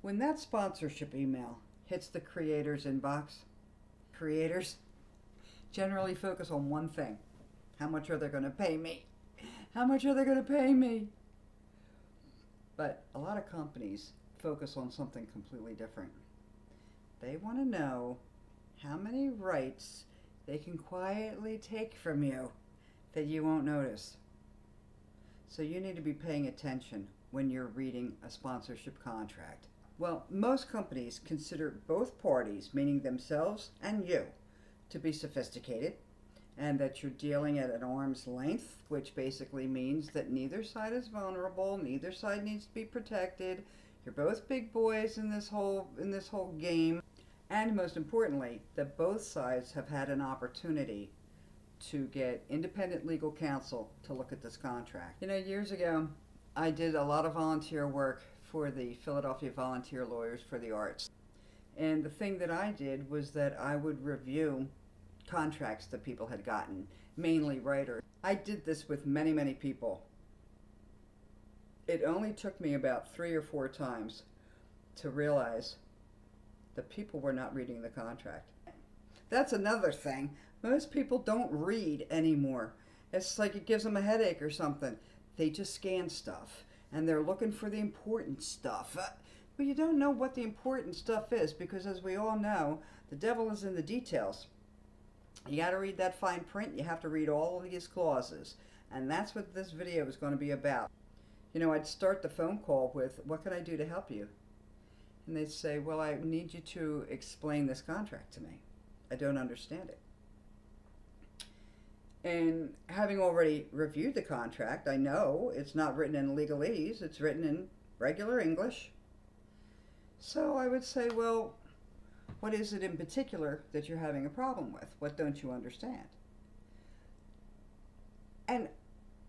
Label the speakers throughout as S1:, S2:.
S1: When that sponsorship email hits the creator's inbox, creators generally focus on one thing. How much are they going to pay me? How much are they going to pay me? But a lot of companies focus on something completely different. They want to know how many rights they can quietly take from you that you won't notice. So you need to be paying attention when you're reading a sponsorship contract. Well, most companies consider both parties, meaning themselves and you, to be sophisticated, and that you're dealing at an arm's length, which basically means that neither side is vulnerable, neither side needs to be protected. You're both big boys in this whole game, and most importantly, that both sides have had an opportunity to get independent legal counsel to look at this contract. You know, years ago, I did a lot of volunteer work for the Philadelphia Volunteer Lawyers for the Arts. And the thing that I did was that I would review contracts that people had gotten, mainly writers. I did this with many, many people. It only took me about 3 or 4 times to realize that people were not reading the contract. That's another thing. Most people don't read anymore. It's like it gives them a headache or something. They just scan stuff, and they're looking for the important stuff. But you don't know what the important stuff is, because as we all know, the devil is in the details. You got to read that fine print. You have to read all of these clauses. And that's what this video is going to be about. You know, I'd start the phone call with, "What can I do to help you?" And they'd say, "Well, I need you to explain this contract to me. I don't understand it." And having already reviewed the contract, I know it's not written in legalese. It's written in regular English. So I would say, "Well, what is it in particular that you're having a problem with? What don't you understand?" And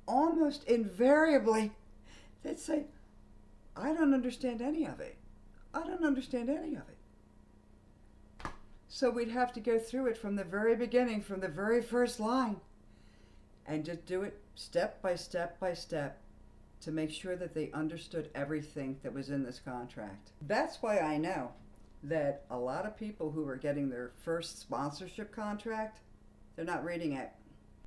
S1: almost invariably, they'd say, "I don't understand any of it. I don't understand any of it." So we'd have to go through it from the very beginning, from the very first line, and just do it step by step by step to make sure that they understood everything that was in this contract. That's why I know that a lot of people who are getting their first sponsorship contract, they're not reading it.